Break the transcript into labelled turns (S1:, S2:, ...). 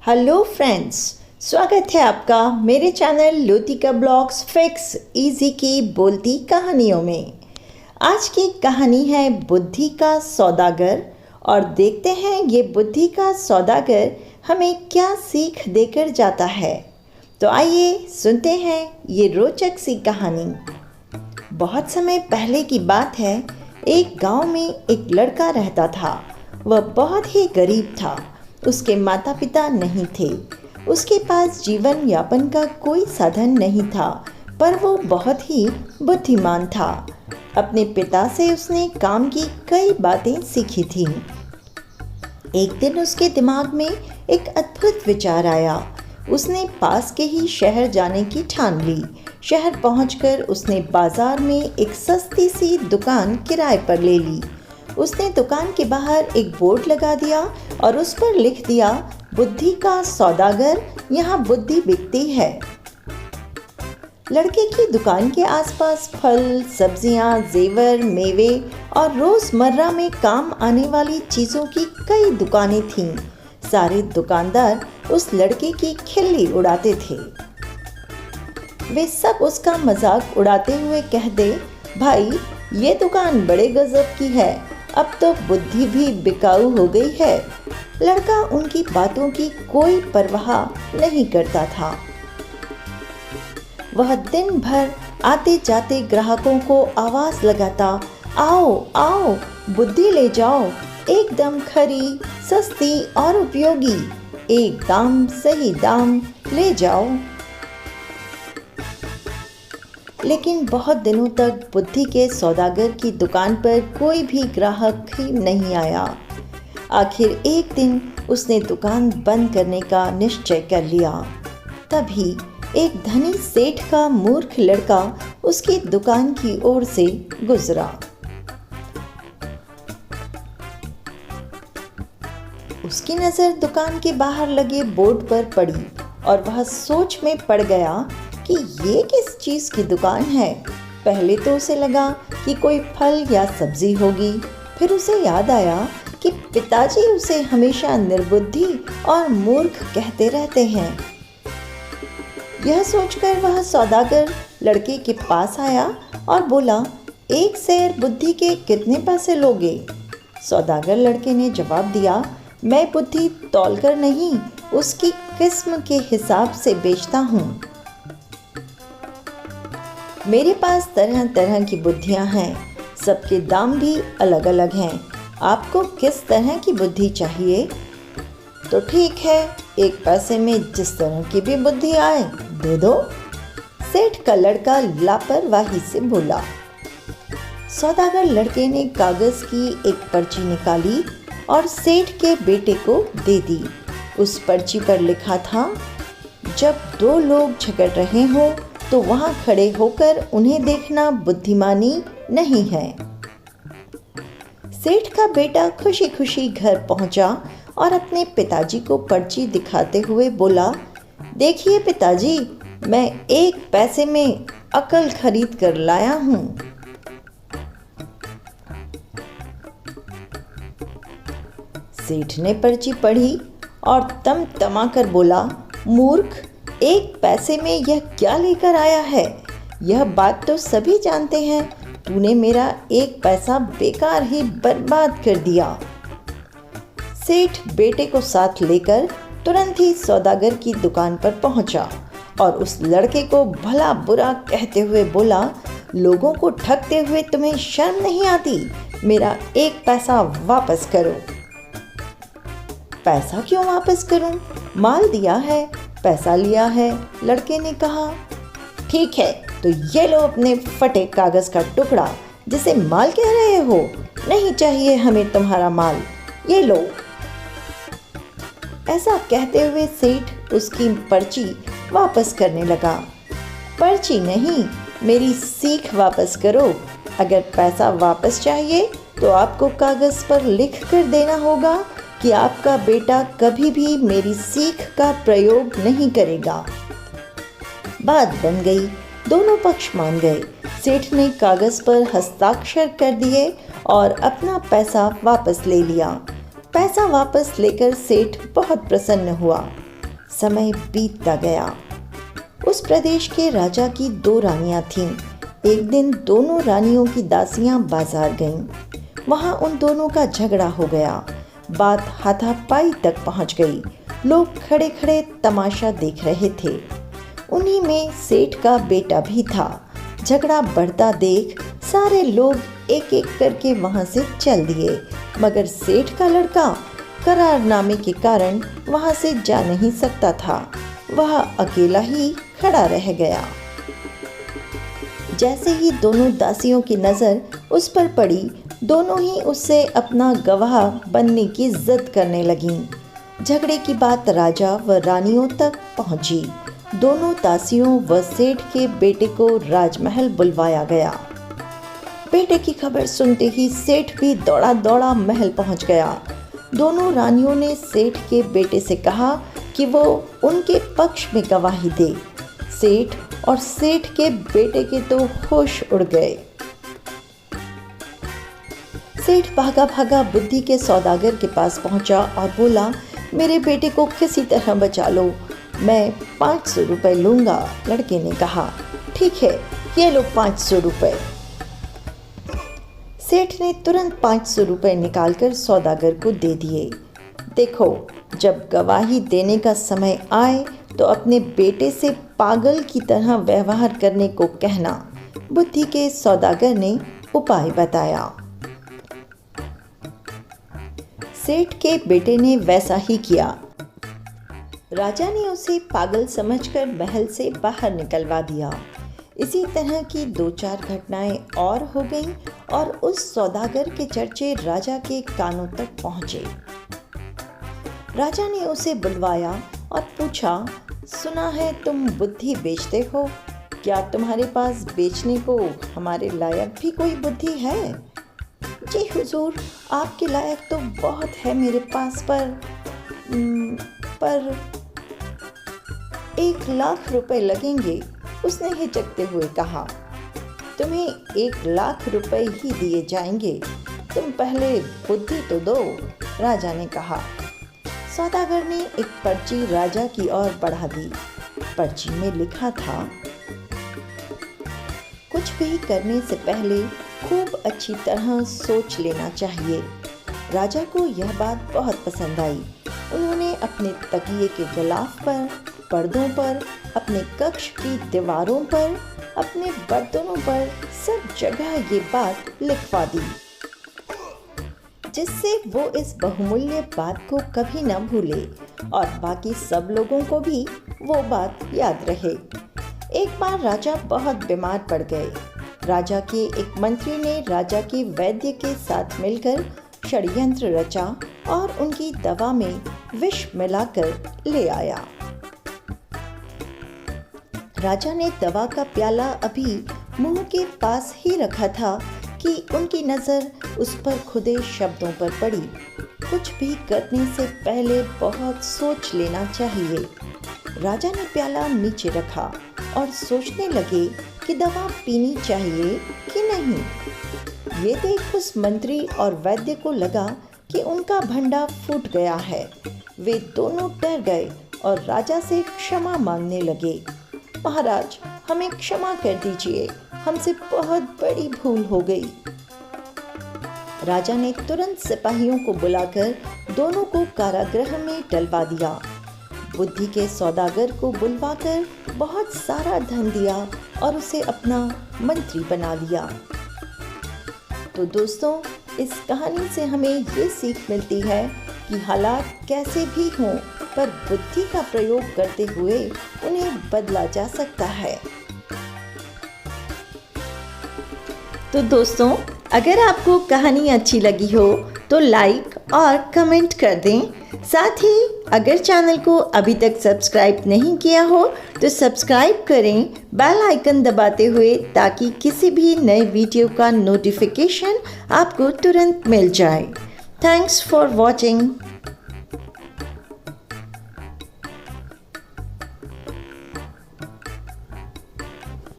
S1: Hello friends, स्वागत है आपका मेरे चैनल लुतिका ब्लॉग्स फिक्स इजी की बोलती कहानियों में। आज की कहानी है बुद्धि का सौदागर और देखते हैं ये बुद्धि का सौदागर हमें क्या सीख देकर जाता है। तो आइए सुनते हैं ये रोचक सी कहानी। बहुत समय पहले की बात है, एक गांव में एक लड़का रहता था। वह बहुत ही गरीब था। उसके माता पिता नहीं थे। उसके पास जीवन यापन का कोई साधन नहीं था, पर वो बहुत ही बुद्धिमान था। अपने पिता से उसने काम की कई बातें सीखी थीं। एक दिन उसके दिमाग में एक अद्भुत विचार आया। उसने पास के ही शहर जाने की ठान ली। शहर पहुंचकर उसने बाजार में एक सस्ती सी दुकान किराए पर ले ली। उसने दुकान के बाहर एक बोर्ड लगा दिया और उस पर लिख दिया, बुद्धि का सौदागर, यहाँ बुद्धि बिकती है। लड़के की दुकान के आसपास फल, सब्जियां, जेवर, मेवे और रोजमर्रा में काम आने वाली चीजों की कई दुकानें थीं। सारे दुकानदार उस लड़के की खिल्ली उड़ाते थे। वे सब उसका मजाक उड़ाते हुए कहते, भाई ये दुकान बड़े गजब की है, अब तो बुद्धि भी बिकाऊ हो गई है। लड़का उनकी बातों की कोई परवाह नहीं करता था। वह दिन भर आते जाते ग्राहकों को आवाज लगाता, आओ आओ, बुद्धि ले जाओ, एकदम खरी, सस्ती और उपयोगी, एक दाम सही दाम, ले जाओ। लेकिन बहुत दिनों तक बुद्धि के सौदागर की दुकान पर कोई भी ग्राहक ही नहीं आया। आखिर एक दिन उसने दुकान बंद करने का निश्चय कर लिया। तभी एक धनी सेठ का मूर्ख लड़का उसकी दुकान की ओर से गुजरा। उसकी नज़र दुकान के बाहर लगे बोर्ड पर पड़ी और वह सोच में पड़ गया कि ये किस चीज़ की दुकान है। पहले तो उसे लगा कि कोई फल या सब्जी होगी। फिर उसे याद आया कि पिताजी उसे हमेशा निर्बुद्धि और मूर्ख कहते रहते हैं। यह सोचकर वह सौदागर लड़के के पास आया और बोला, एक सेर बुद्धि के कितने पैसे लोगे? सौदागर लड़के ने जवाब दिया, मैं बुद्धि तौलकर नहीं, उसकी किस्म के हिसाब से बेचता हूँ। मेरे पास तरह तरह की बुद्धियाँ हैं, सबके दाम भी अलग अलग हैं। आपको किस तरह की बुद्धि चाहिए? तो ठीक है, एक पैसे में जिस तरह की भी बुद्धि आए दे दो। सेठ का लड़का लापरवाही से बोला। सौदागर लड़के ने कागज की एक पर्ची निकाली और सेठ के बेटे को दे दी। उस पर्ची पर लिखा था, जब दो लोग झगड़ रहे हो तो वहां खड़े होकर उन्हें देखना बुद्धिमानी नहीं है। सेठ का बेटा खुशी खुशी घर पहुंचा और अपने पिताजी को पर्ची दिखाते हुए बोला, देखिए पिताजी, मैं एक पैसे में अकल खरीद कर लाया हूं। सेठ ने पर्ची पढ़ी और तमा-तमा कर बोला, मूर्ख, एक पैसे में यह क्या लेकर आया है? यह बात तो सभी जानते हैं, तूने मेरा एक पैसा बेकार ही बर्बाद कर दिया। सेठ बेटे को साथ लेकर तुरंत ही सौदागर की दुकान पर पहुंचा और उस लड़के को भला बुरा कहते हुए बोला, लोगों को ठगते हुए तुम्हें शर्म नहीं आती? मेरा एक पैसा वापस करो। पैसा क्यों वापस करूं? माल दिया है, पैसा लिया है, लड़के ने कहा। ठीक है, तो ये लो अपने फटे कागज का टुकड़ा जिसे माल कह रहे हो। नहीं चाहिए हमें तुम्हारा माल, ये लो। ऐसा कहते हुए सेठ उसकी पर्ची वापस करने लगा। पर्ची नहीं, मेरी सीख वापस करो। अगर पैसा वापस चाहिए तो आपको कागज पर लिख कर देना होगा कि आपका बेटा कभी भी मेरी सीख का प्रयोग नहीं करेगा। बात बन गई, दोनों पक्ष मान गए। सेठ ने कागज पर हस्ताक्षर कर दिए और अपना पैसा वापस ले लिया। पैसा वापस लेकर सेठ बहुत प्रसन्न हुआ। समय बीतता गया। उस प्रदेश के राजा की 2 रानियां थीं। एक दिन दोनों रानियों की दासियां बाजार गईं। वहां उन दोनों का झगड़ा हो गया। बात हाथापाई तक पहुंच गई। लोग खड़े खड़े तमाशा देख रहे थे। उन्हीं में सेठ का बेटा भी था। झगड़ा बढ़ता देख सारे लोग एक एक करके वहां से चल दिए, मगर सेठ का लड़का करारनामे के कारण वहां से जा नहीं सकता था। वह अकेला ही खड़ा रह गया। जैसे ही दोनों दासियों की नज़र उस पर पड़ी, दोनों ही उससे अपना गवाह बनने की जिद करने लगीं। झगड़े की बात राजा व रानियों तक पहुंची। दोनों दासियों व सेठ के बेटे को राजमहल बुलवाया गया। बेटे की खबर सुनते ही सेठ भी दौड़ा दौड़ा महल पहुंच गया। दोनों रानियों ने सेठ के बेटे से कहा कि वो उनके पक्ष में गवाही दे। सेठ और सेठ के बेटे के तो होश उड़ गए। सेठ भागा भागा बुद्धि के सौदागर के पास पहुंचा और बोला, मेरे बेटे को किसी तरह बचा लो, मैं 500 रुपये लूँगा। लड़के ने कहा, ठीक है, ये लो 500 रुपये। सेठ ने तुरंत 500 रुपये निकालकर सौदागर को दे दिए। देखो, जब गवाही देने का समय आए तो अपने बेटे से पागल की तरह व्यवहार करने को कहना। बुद्धि के सौदागर ने उपाय बताया। सेठ के बेटे ने वैसा ही किया। राजा ने उसे पागल समझकर महल से बाहर निकलवा दिया। इसी तरह की 2-4 घटनाएं और हो गईं और उस सौदागर के चर्चे राजा के कानों तक पहुंचे। राजा ने उसे बुलवाया और पूछा, सुना है तुम बुद्धि बेचते हो, क्या तुम्हारे पास बेचने को हमारे लायक भी कोई बुद्धि है? जी हुजूर, आपके लायक तो बहुत है मेरे पास, पर 1 लाख रुपए लगेंगे। उसने हिचकते हुए कहा, तुम्हें 1 लाख रुपए ही दिए जाएंगे, तुम पहले बुद्धि तो दो। राजा ने कहा। सौदागर ने एक पर्ची राजा की ओर बढ़ा दी। पर्ची में लिखा था, कुछ भी करने से पहले खूब अच्छी तरह सोच लेना चाहिए। राजा को यह बात बहुत पसंद आई। उन्होंने अपने तकिए के गिलाफ पर, पर्दों पर, अपने कक्ष की दीवारों पर, अपने बर्तनों पर सब जगह ये बात लिखवा दी, जिससे वो इस बहुमूल्य बात को कभी न भूले और बाकी सब लोगों को भी वो बात याद रहे। एक बार राजा बहुत बीमार पड़ गए। राजा के एक मंत्री ने राजा के वैद्य के साथ मिलकर षड्यंत्र रचा और उनकी दवा में विष मिलाकर ले आया। राजा ने दवा का प्याला अभी मुंह के पास ही रखा था कि उनकी नज़र उस पर खुदे शब्दों पर पड़ी, कुछ भी करने से पहले बहुत सोच लेना चाहिए। राजा ने प्याला नीचे रखा और सोचने लगे कि दवा पीनी चाहिए कि नहीं। ये देख उस मंत्री और वैद्य को लगा कि उनका भंडा फूट गया है। वे दोनों डर गए और राजा से क्षमा मांगने लगे। महाराज, हमें क्षमा कर दीजिए, हमसे बहुत बड़ी भूल हो गई। राजा ने तुरंत सिपाहियों को बुलाकर दोनों को कारागृह में डलवा दिया। बुद्धि के सौदागर को बुलवाकर बहुत सारा धन दिया और उसे अपना मंत्री बना लिया। तो दोस्तों, इस कहानी से हमें ये सीख मिलती है कि हालात कैसे भी हों, पर बुद्धि का प्रयोग करते हुए उन्हें बदला जा सकता है। तो दोस्तों, अगर आपको कहानी अच्छी लगी हो तो लाइक और कमेंट कर दें। साथ ही अगर चैनल को अभी तक सब्सक्राइब नहीं किया हो तो सब्सक्राइब करें, बेल आइकन दबाते हुए, ताकि किसी भी नए वीडियो का नोटिफिकेशन आपको तुरंत मिल जाए। Thanks for watching.